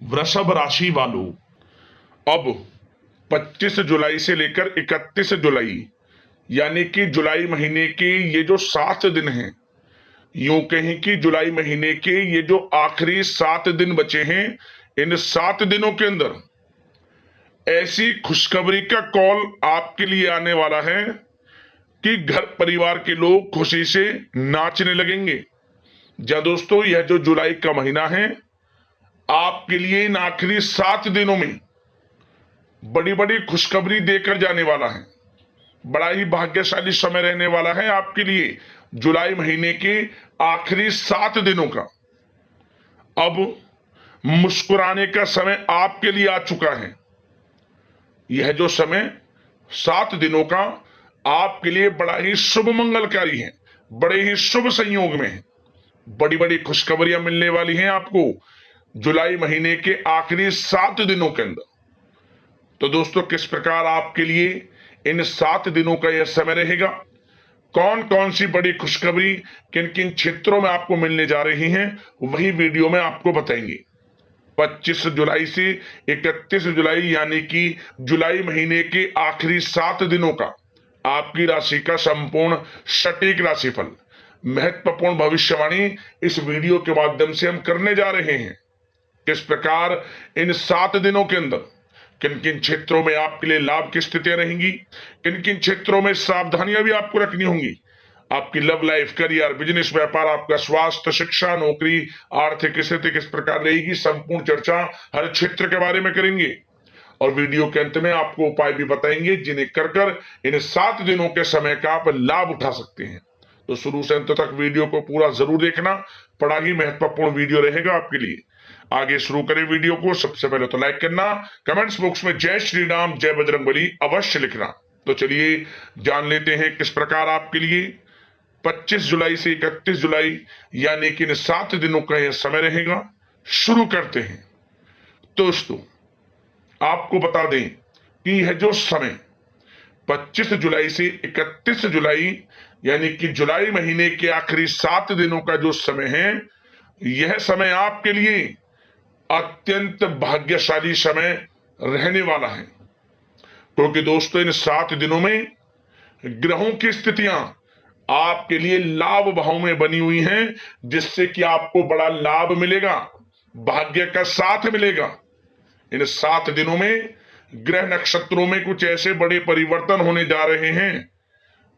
वृषभ राशि वालों, अब 25 जुलाई से लेकर 31 जुलाई यानी कि जुलाई महीने के ये जो 7 दिन हैं, यूं कहें कि जुलाई महीने के ये जो आखिरी 7 दिन बचे हैं, इन 7 दिनों के अंदर ऐसी खुशखबरी का कॉल आपके लिए आने वाला है कि घर परिवार के लोग खुशी से नाचने लगेंगे। जा दोस्तों, यह जो जुलाई का महीना है आपके लिए इन आखिरी 7 दिनों में बड़ी बड़ी खुशखबरी देकर जाने वाला है। बड़ा ही भाग्यशाली समय रहने वाला है आपके लिए जुलाई महीने के आखिरी 7 दिनों का। अब मुस्कुराने का समय आपके लिए आ चुका है। यह जो समय 7 दिनों का आपके लिए बड़ा ही शुभ मंगलकारी है, बड़े ही शुभ संयोग में है। बड़ी बड़ी खुशखबरियां मिलने वाली हैं आपको जुलाई महीने के आखिरी 7 दिनों के अंदर। तो दोस्तों, किस प्रकार आपके लिए इन 7 दिनों का यह समय रहेगा, कौन कौन सी बड़ी खुशखबरी किन किन क्षेत्रों में आपको मिलने जा रही हैं, वही वीडियो में आपको बताएंगे। 25 जुलाई से 31 जुलाई यानी कि जुलाई महीने के आखिरी 7 दिनों का आपकी राशि का संपूर्ण सटीक राशिफल, महत्वपूर्ण भविष्यवाणी इस वीडियो के माध्यम से हम करने जा रहे हैं। किस प्रकार इन 7 दिनों के अंदर किन किन क्षेत्रों में आपके लिए लाभ की स्थितियां रहेंगी, किन किन क्षेत्रों में सावधानियां भी आपको रखनी होंगी। आपकी लव लाइफ, करियर, बिजनेस, व्यापार, आपका स्वास्थ्य, शिक्षा, नौकरी, आर्थिक स्थिति किस प्रकार रहेगी, संपूर्ण चर्चा हर क्षेत्र के बारे में करेंगे। और वीडियो के अंत में आपको उपाय भी बताएंगे जिन्हें कर इन 7 दिनों के समय का आप लाभ उठा सकते हैं। तो शुरू से अंत तक वीडियो को पूरा जरूर देखना, बड़ा ही महत्वपूर्ण वीडियो रहेगा आपके लिए। आगे शुरू करें वीडियो को। सबसे पहले तो लाइक करना, कमेंट्स बॉक्स में जय श्री राम, जय बजरंगबली अवश्य लिखना। तो चलिए जान लेते हैं किस प्रकार आपके लिए 25 जुलाई से 31 जुलाई यानी कि इन 7 दिनों का यह समय रहेगा। शुरू करते हैं। दोस्तों, आपको बता दें कि यह जो समय 25 जुलाई से 31 जुलाई यानी कि जुलाई महीने के आखिरी 7 दिनों का जो समय है, यह समय आपके लिए अत्यंत भाग्यशाली समय रहने वाला है। क्योंकि दोस्तों, इन 7 दिनों में ग्रहों की स्थितियां आपके लिए लाभ भाव में बनी हुई हैं, जिससे कि आपको बड़ा लाभ मिलेगा, भाग्य का साथ मिलेगा। इन 7 दिनों में ग्रह नक्षत्रों में कुछ ऐसे बड़े परिवर्तन होने जा रहे हैं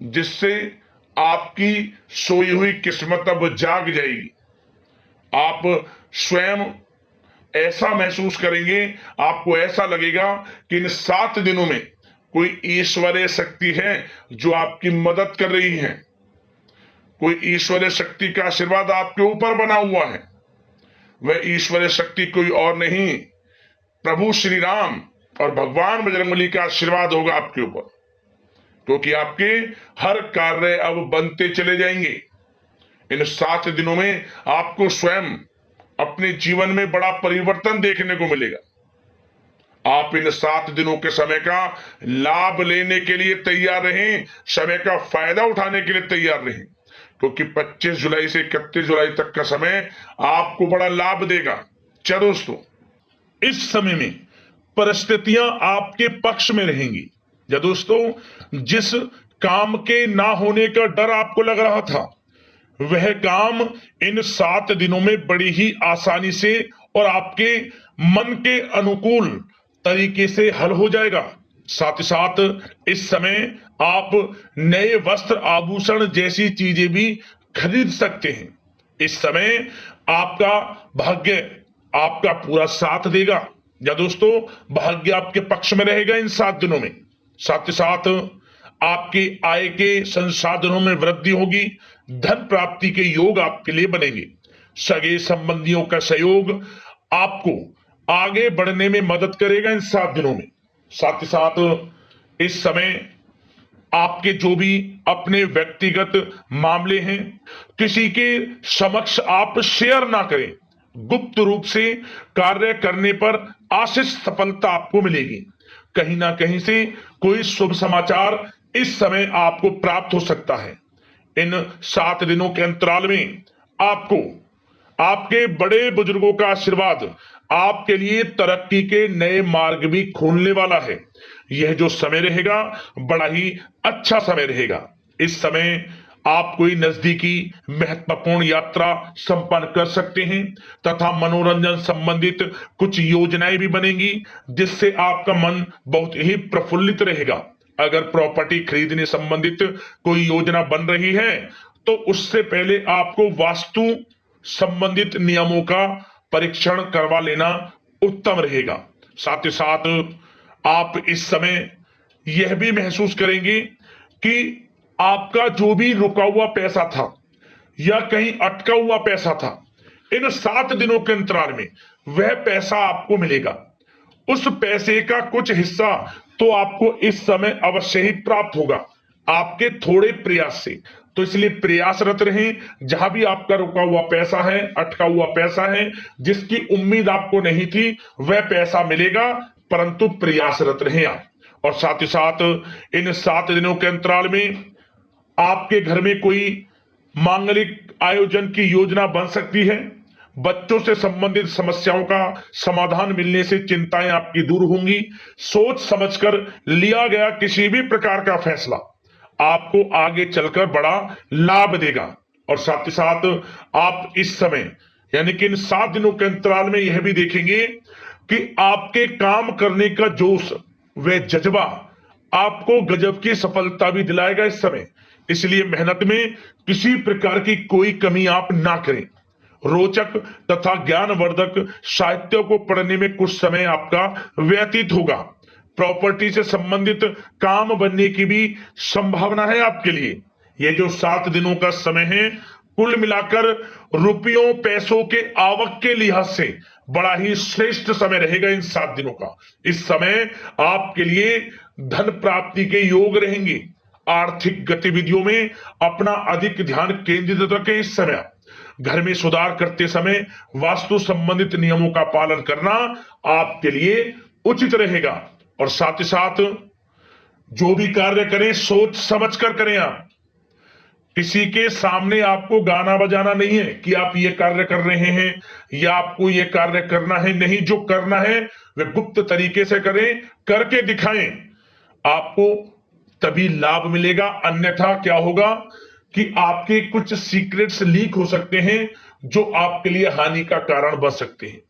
जिससे आपकी सोई हुई किस्मत अब जाग जाएगी। आप स्वयं ऐसा महसूस करेंगे, आपको ऐसा लगेगा कि इन 7 दिनों में कोई ईश्वरीय शक्ति है जो आपकी मदद कर रही है। कोई ईश्वरीय शक्ति का आशीर्वाद आपके ऊपर बना हुआ है। वह ईश्वरीय शक्ति कोई और नहीं, प्रभु श्री राम और भगवान बजरंगबली का आशीर्वाद होगा आपके ऊपर। क्योंकि आपके हर कार्य अब बनते चले जाएंगे। इन 7 दिनों में आपको स्वयं अपने जीवन में बड़ा परिवर्तन देखने को मिलेगा। आप इन 7 दिनों के समय का लाभ लेने के लिए तैयार रहें, समय का फायदा उठाने के लिए तैयार रहें। क्योंकि 25 जुलाई से 31 जुलाई तक का समय आपको बड़ा लाभ देगा। चलो दोस्तों, इस समय में परिस्थितियां आपके पक्ष में रहेंगी। या दोस्तों, जिस काम के ना होने का डर आपको लग रहा था, वह काम इन 7 दिनों में बड़ी ही आसानी से और आपके मन के अनुकूल तरीके से हल हो जाएगा। साथ ही साथ इस समय आप नए वस्त्र, आभूषण जैसी चीजें भी खरीद सकते हैं। इस समय आपका भाग्य आपका पूरा साथ देगा। या दोस्तों, भाग्य आपके पक्ष में रहेगा इन 7 दिनों में। साथ ही साथ आपकी आय के संसाधनों में वृद्धि होगी, धन प्राप्ति के योग आपके लिए बनेंगे। सगे संबंधियों का सहयोग आपको आगे बढ़ने में मदद करेगा इन 7 दिनों में। साथ ही साथ इस समय आपके जो भी अपने व्यक्तिगत मामले हैं, किसी के समक्ष आप शेयर ना करें। गुप्त रूप से कार्य करने पर आशिष सफलता आपको मिलेगी। कहीं ना कहीं से कोई शुभ समाचार इस समय आपको प्राप्त हो सकता है। इन 7 दिनों के अंतराल में आपको आपके बड़े बुजुर्गों का आशीर्वाद आपके लिए तरक्की के नए मार्ग भी खोलने वाला है। यह जो समय रहेगा बड़ा ही अच्छा समय रहेगा। इस समय आप कोई नजदीकी महत्वपूर्ण यात्रा संपन्न कर सकते हैं तथा मनोरंजन संबंधित कुछ योजनाएं भी बनेंगी, जिससे आपका मन बहुत ही प्रफुल्लित रहेगा। अगर प्रॉपर्टी खरीदने संबंधित कोई योजना बन रही है तो उससे पहले आपको वास्तु संबंधित नियमों का परीक्षण करवा लेना उत्तम रहेगा। साथ ही साथ आप इस समय यह भी महसूस करेंगे कि आपका जो भी रुका हुआ पैसा था या कहीं अटका हुआ पैसा था, इन 7 दिनों के अंतराल में वह पैसा आपको मिलेगा। उस पैसे का कुछ हिस्सा तो आपको इस समय अवश्य ही प्राप्त होगा, आपके थोड़े प्रयास से। तो इसलिए प्रयासरत रहें। जहां भी आपका रुका हुआ पैसा है, अटका हुआ पैसा है, जिसकी उम्मीद आपको नहीं थी, वह पैसा मिलेगा, परंतु प्रयासरत रहें आप। और साथ ही साथ इन 7 दिनों के अंतराल में आपके घर में कोई मांगलिक आयोजन की योजना बन सकती है। बच्चों से संबंधित समस्याओं का समाधान मिलने से चिंताएं आपकी दूर होंगी। सोच समझकर लिया गया किसी भी प्रकार का फैसला आपको आगे चलकर बड़ा लाभ देगा। और साथ ही साथ आप इस समय यानी कि इन 7 दिनों के अंतराल में यह भी देखेंगे कि आपके काम करने का जोश व जज्बा आपको गजब की सफलता भी दिलाएगा इस समय। इसलिए मेहनत में किसी प्रकार की कोई कमी आप ना करें। रोचक तथा ज्ञानवर्धक साहित्य को पढ़ने में कुछ समय आपका व्यतीत होगा। प्रॉपर्टी से संबंधित काम बनने की भी संभावना है आपके लिए। ये जो 7 दिनों का समय है, कुल मिलाकर रुपयों पैसों के आवक के लिहाज से बड़ा ही श्रेष्ठ समय रहेगा इन 7 दिनों का। इस समय आपके लिए धन प्राप्ति के योग रहेंगे। आर्थिक गतिविधियों में अपना अधिक ध्यान केंद्रित रखें। इस समय घर में सुधार करते समय वास्तु संबंधित नियमों का पालन करना आपके लिए उचित रहेगा। और साथ ही साथ जो भी कार्य करें सोच समझ कर करें। आप किसी के सामने आपको गाना बजाना नहीं है कि आप ये कार्य कर रहे हैं या आपको ये कार्य करना है। नहीं, जो करना है वह गुप्त तरीके से करें, करके दिखाएं। आपको तभी लाभ मिलेगा, अन्यथा क्या होगा कि आपके कुछ सीक्रेट्स लीक हो सकते हैं जो आपके लिए हानि का कारण बन सकते हैं।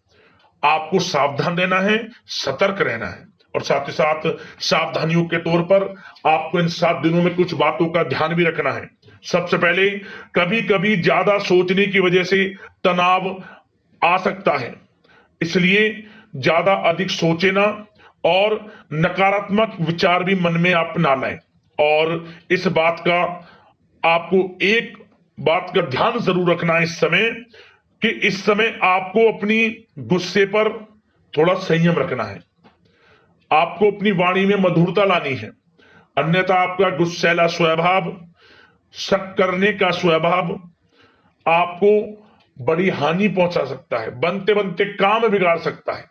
आपको सावधान रहना है, सतर्क रहना है। और साथ ही साथ सावधानियों के तौर पर आपको इन 7 दिनों में कुछ बातों का ध्यान भी रखना है। सबसे पहले, कभी कभी ज्यादा सोचने की वजह से तनाव आ सकता है, इसलिए ज्यादा अधिक सोचे ना और नकारात्मक विचार भी मन में आप ना लाएं। और इस बात का आपको एक बात का ध्यान जरूर रखना है इस समय कि इस समय आपको अपनी गुस्से पर थोड़ा संयम रखना है। आपको अपनी वाणी में मधुरता लानी है, अन्यथा आपका गुस्सैला स्वभाव, शक करने का स्वभाव आपको बड़ी हानि पहुंचा सकता है, बनते बनते काम बिगाड़ सकता है।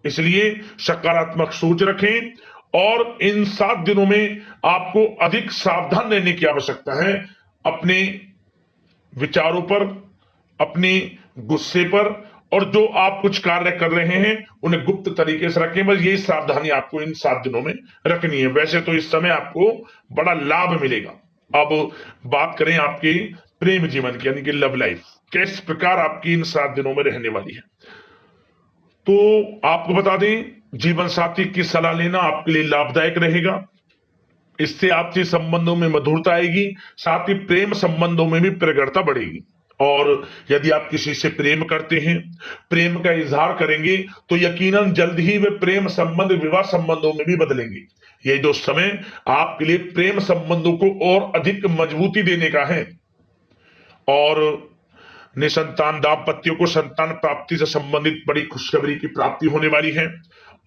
इसलिए सकारात्मक सोच रखें और इन 7 दिनों में आपको अधिक सावधान रहने की आवश्यकता है। अपने विचारों पर, अपने गुस्से पर, और जो आप कुछ कार्य कर रहे हैं उन्हें गुप्त तरीके से रखें। बस यही सावधानी आपको इन 7 दिनों में रखनी है। वैसे तो इस समय आपको बड़ा लाभ मिलेगा। अब बात करें आपके प्रेम जीवन की, यानी कि लव लाइफ किस प्रकार आपकी इन 7 दिनों में रहने वाली है। तो आपको बता दें, जीवन साथी की सलाह लेना आपके लिए लाभदायक रहेगा। इससे आपसी संबंधों में मधुरता आएगी, साथ ही प्रेम संबंधों में भी प्रगाढ़ता बढ़ेगी। और यदि आप किसी से प्रेम करते हैं, प्रेम का इजहार करेंगे, तो यकीनन जल्द ही वे प्रेम संबंध विवाह संबंधों में भी बदलेंगे। ये जो समय आपके लिए प्रेम संबंधों को और अधिक मजबूती देने का है। और निसंतान दाम्पत्यों को संतान प्राप्ति से संबंधित बड़ी खुशखबरी की प्राप्ति होने वाली है।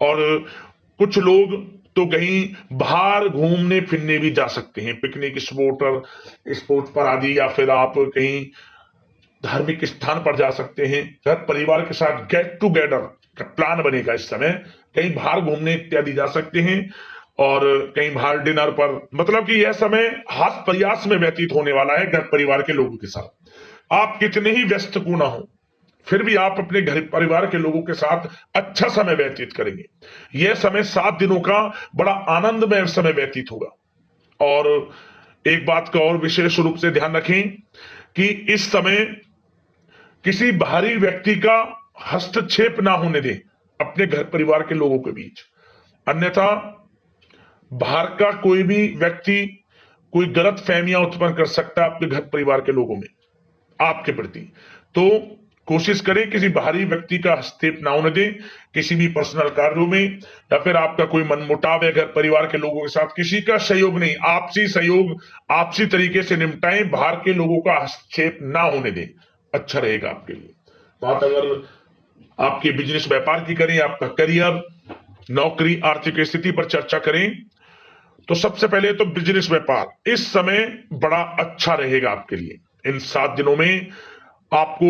और कुछ लोग तो कहीं बाहर घूमने फिरने भी जा सकते हैं, पिकनिक स्पॉट पर आदि, या फिर आप कहीं धार्मिक स्थान पर जा सकते हैं। घर परिवार के साथ गेट टुगेदर का प्लान बनेगा। इस समय कहीं बाहर घूमने इत्यादि जा सकते हैं और कहीं बाहर डिनर पर, मतलब कि यह समय हास प्रयास में व्यतीत होने वाला है घर परिवार के लोगों के साथ। आप कितने ही व्यस्त क्यों ना हो, फिर भी आप अपने घर परिवार के लोगों के साथ अच्छा समय व्यतीत करेंगे। यह समय 7 दिनों का बड़ा आनंदमय समय व्यतीत होगा। और एक बात का और विशेष रूप से ध्यान रखें कि इस समय किसी बाहरी व्यक्ति का हस्तक्षेप ना होने दें अपने घर परिवार के लोगों के बीच, अन्यथा बाहर का कोई भी व्यक्ति कोई गलत फहमियां उत्पन्न कर सकता है आपके घर परिवार के लोगों में आपके प्रति। तो कोशिश करें किसी बाहरी व्यक्ति का हस्तक्षेप ना होने दें किसी भी पर्सनल कार्यों में, या फिर आपका कोई मनमुटाव है घर परिवार के लोगों के साथ, किसी का सहयोग नहीं, आपसी सहयोग आपसी तरीके से निपटाएं, बाहर के लोगों का हस्तक्षेप ना होने दें, अच्छा रहेगा आपके लिए। बात अगर आपके बिजनेस व्यापार की करें, आपका करियर, नौकरी, आर्थिक स्थिति पर चर्चा करें, तो सबसे पहले तो बिजनेस व्यापार इस समय बड़ा अच्छा रहेगा आपके लिए। इन 7 दिनों में आपको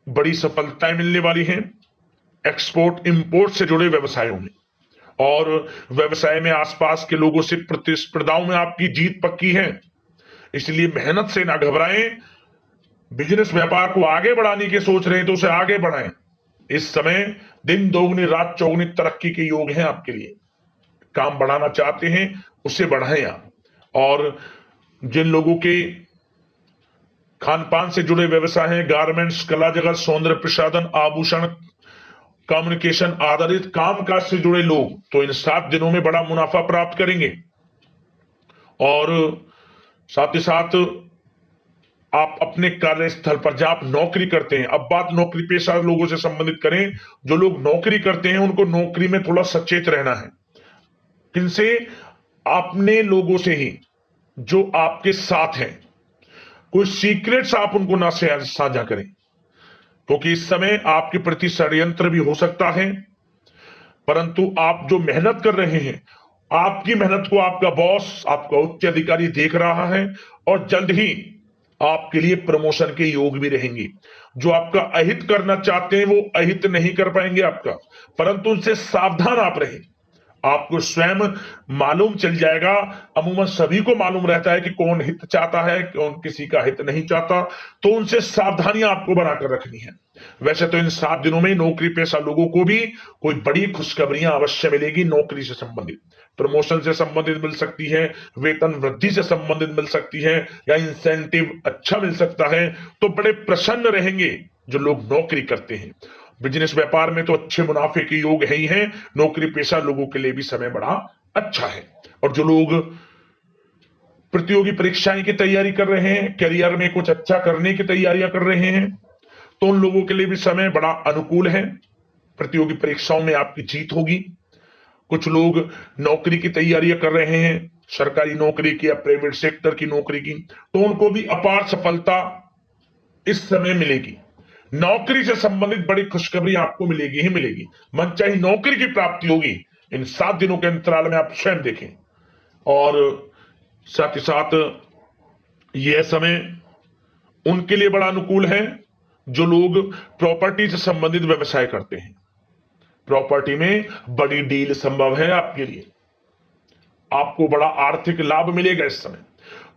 बड़ी सफलताएं मिलने वाली हैं एक्सपोर्ट इंपोर्ट से जुड़े व्यवसायों में, और व्यवसाय में आसपास के लोगों से प्रतिस्पर्धाओं में आपकी जीत पक्की है, इसलिए मेहनत से ना घबराएं। बिजनेस व्यापार को आगे बढ़ाने की सोच रहे हैं तो उसे आगे बढ़ाएं। इस समय दिन दोगुनी रात चौगुनी तरक्की के योग हैं आपके लिए। काम बढ़ाना चाहते हैं उसे बढ़ाएं आप। और जिन लोगों के खान पान से जुड़े व्यवसाय हैं, गारमेंट्स, कला जगत, सौंदर्य प्रसाधन, आभूषण, कम्युनिकेशन आधारित कामकाज से जुड़े लोग, तो इन 7 दिनों में बड़ा मुनाफा प्राप्त करेंगे। और साथ ही साथ आप अपने कार्यस्थल पर जहां आप नौकरी करते हैं, अब बात नौकरी पेशा लोगों से संबंधित करें, जो लोग नौकरी करते हैं उनको नौकरी में थोड़ा सचेत रहना है। किनसे? अपने लोगों से ही जो आपके साथ हैं। कोई सीक्रेट्स आप उनको ना साझा करें, क्योंकि इस समय आपके प्रति षड्यंत्र भी हो सकता है। परंतु आप जो मेहनत कर रहे हैं, आपकी मेहनत को आपका बॉस, आपका उच्च अधिकारी देख रहा है, और जल्द ही आपके लिए प्रमोशन के योग भी रहेंगे। जो आपका अहित करना चाहते हैं वो अहित नहीं कर पाएंगे आपका, परंतु उनसे सावधान आप रहें। आपको स्वयं मालूम चल जाएगा, अमूमन सभी को मालूम रहता है कि कौन हित चाहता है, कौन किसी का हित नहीं चाहता, तो उनसे सावधानियां आपको बनाकर रखनी है। वैसे तो इन 7 दिनों में नौकरी पेशा लोगों को भी कोई बड़ी खुशखबरियां अवश्य मिलेगी। नौकरी से संबंधित, प्रमोशन से संबंधित मिल सकती है, वेतन वृद्धि से संबंधित मिल सकती है, या इंसेंटिव अच्छा मिल सकता है। तो बड़े प्रसन्न रहेंगे जो लोग नौकरी करते हैं। बिजनेस व्यापार में तो अच्छे मुनाफे के योग है ही हैं, नौकरी पेशा लोगों के लिए भी समय बड़ा अच्छा है। और जो लोग प्रतियोगी परीक्षाएं की तैयारी कर रहे हैं, करियर में कुछ अच्छा करने की तैयारियां कर रहे हैं, तो उन लोगों के लिए भी समय बड़ा अनुकूल है। प्रतियोगी परीक्षाओं में आपकी जीत होगी। कुछ लोग नौकरी की तैयारियां कर रहे हैं, सरकारी नौकरी की या प्राइवेट सेक्टर की नौकरी की, तो उनको भी अपार सफलता इस समय मिलेगी। नौकरी से संबंधित बड़ी खुशखबरी आपको मिलेगी ही मिलेगी। मनचाही नौकरी की प्राप्ति होगी इन 7 दिनों के अंतराल में, आप स्वयं देखें। और साथ ही साथ यह समय उनके लिए बड़ा अनुकूल है जो लोग प्रॉपर्टी से संबंधित व्यवसाय करते हैं। प्रॉपर्टी में बड़ी डील संभव है आपके लिए, आपको बड़ा आर्थिक लाभ मिलेगा इस समय।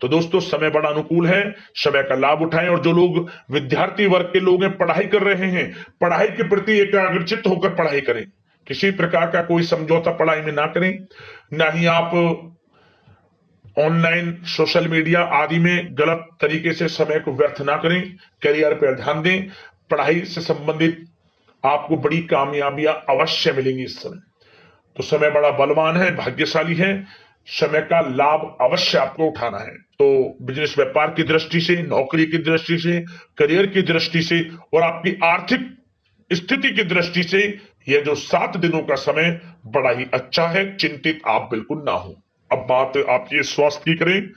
तो दोस्तों समय बड़ा अनुकूल है, समय का लाभ उठाएं। और जो लोग विद्यार्थी वर्ग के लोग हैं, पढ़ाई कर रहे हैं, पढ़ाई के प्रति एकाग्रचित्त होकर पढ़ाई करें। किसी प्रकार का कोई समझौता पढ़ाई में ना करें, ना ही आप ऑनलाइन सोशल मीडिया आदि में गलत तरीके से समय को व्यर्थ ना करें। करियर पर ध्यान दें। पढ़ाई से संबंधित आपको बड़ी कामयाबियां अवश्य मिलेंगी इस समय। तो समय बड़ा बलवान है, भाग्यशाली है, समय का लाभ अवश्य आपको उठाना है। तो बिजनेस व्यापार की दृष्टि से, नौकरी की दृष्टि से, करियर की दृष्टि से और आपकी आर्थिक स्थिति की दृष्टि से यह जो 7 दिनों का समय बड़ा ही अच्छा है, चिंतित आप बिल्कुल ना हो। अब बात आपके स्वास्थ्य की करें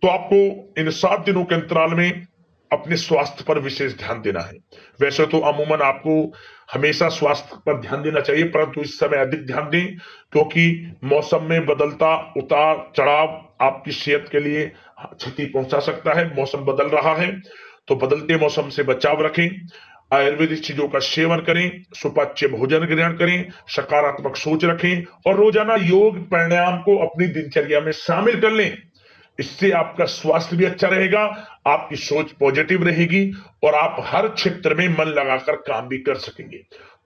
तो आपको इन 7 दिनों के अंतराल में अपने स्वास्थ्य पर विशेष ध्यान देना है। वैसे तो अमूमन आपको हमेशा स्वास्थ्य पर ध्यान देना चाहिए, परंतु इस समय अधिक ध्यान दें, क्योंकि मौसम में बदलता उतार चढ़ाव आपकी सेहत के लिए क्षति पहुंचा सकता है। मौसम बदल रहा है, तो बदलते मौसम से बचाव रखें। आयुर्वेदिक चीजों का सेवन करें, सुपाच्य भोजन ग्रहण करें, सकारात्मक सोच रखें और रोजाना योग प्राणायाम को अपनी दिनचर्या में शामिल कर लें। इससे आपका स्वास्थ्य भी अच्छा रहेगा, आपकी सोच पॉजिटिव रहेगी और आप हर क्षेत्र में मन लगाकर काम भी कर सकेंगे।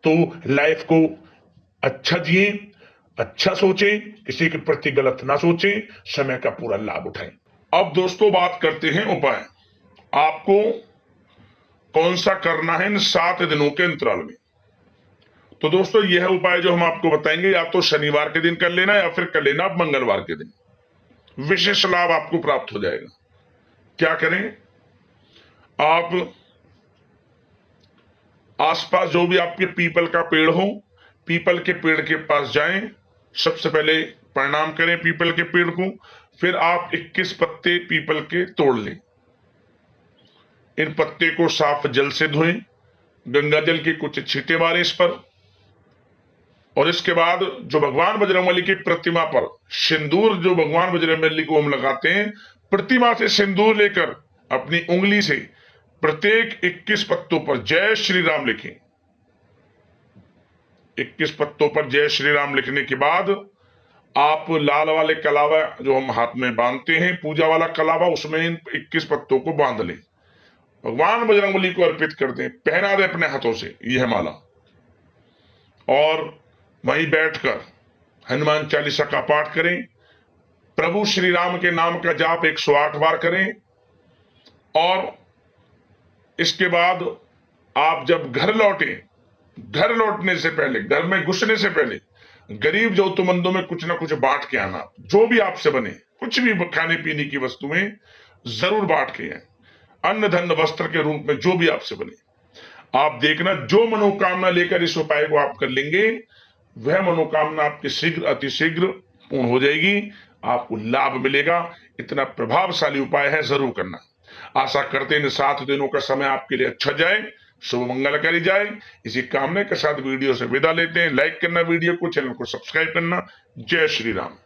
तो लाइफ को अच्छा जिए, अच्छा सोचें, किसी के प्रति गलत ना सोचें, समय का पूरा लाभ उठाएं। अब दोस्तों बात करते हैं उपाय। आपको कौन सा करना है इन 7 दिनों के अंतराल में। तो दोस्तों यह उपाय जो हम आपको बताएंगे, या तो शनिवार के दिन कर लेना या फिर कर लेना मंगलवार के दिन, विशेष लाभ आपको प्राप्त हो जाएगा। क्या करें, आप आसपास जो भी आपके पीपल का पेड़ हो, पीपल के पेड़ के पास जाएं, सबसे पहले प्रणाम करें पीपल के पेड़ को, फिर आप 21 पत्ते पीपल के तोड़ लें। इन पत्ते को साफ जल से धोएं, गंगा जल के कुछ छींटे मारें इस पर, और इसके बाद जो भगवान बजरंगबली की प्रतिमा पर सिंदूर, जो भगवान बजरंगबली को हम लगाते हैं, प्रतिमा से सिंदूर लेकर अपनी उंगली से प्रत्येक 21 पत्तों पर जय श्री राम लिखें। 21 पत्तों पर जय श्री राम लिखने के बाद आप लाल वाले कलावा जो हम हाथ में बांधते हैं, पूजा वाला कलावा, उसमें इन 21 पत्तों को बांध लें, भगवान बजरंगबली को अर्पित कर दें, पहना दें अपने हाथों से यह माला, और वहीं बैठकर हनुमान चालीसा का पाठ करें, प्रभु श्री राम के नाम का जाप 108 बार करें, और इसके बाद आप जब घर लौटें, घर लौटने से पहले, घर में घुसने से पहले गरीब जरूरतमंदों में कुछ ना कुछ बांट के आना। जो भी आपसे बने, कुछ भी खाने पीने की वस्तुएं जरूर बांट के आए, अन्न धन वस्त्र के रूप में जो भी आपसे बने। आप देखना, जो मनोकामना लेकर इस उपाय को आप कर लेंगे, वह मनोकामना आपकी शीघ्र अतिशीघ्र पूर्ण हो जाएगी, आपको लाभ मिलेगा। इतना प्रभावशाली उपाय है, जरूर करना। आशा करते हैं इन 7 दिनों का समय आपके लिए अच्छा जाए, शुभ मंगलकारी जाए। इसी कामना के साथ वीडियो से विदा लेते हैं। लाइक करना वीडियो को, चैनल को सब्सक्राइब करना। जय श्री राम।